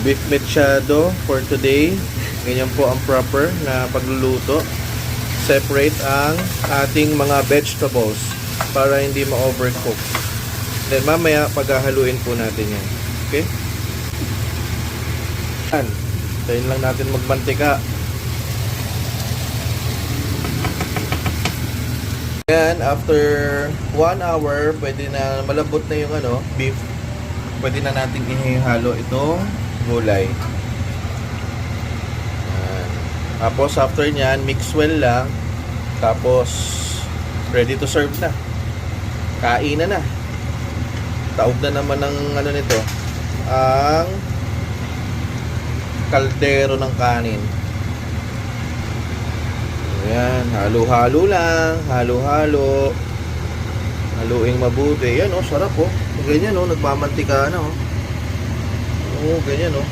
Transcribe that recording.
Beef mechado for today. Ganyan po ang proper na pagluluto. Separate ang ating mga vegetables para hindi ma-overcook. Then mamaya paghahaluin po natin yan. Okay? Yan. Tayin lang natin magmantika. Yan, after 1 hour, pwede na malambot na yung beef. Pwede na natin ihalo itong gulay. Yan. Tapos after nyan, mix well lang. Tapos ready to serve na. Kainan na. Taob na naman ng nito, ang kaldero ng kanin. Ayan, halo-halo lang, halo-halo. Haluing mabuti. Yan sarap Ganyan nagmamantika na ganyan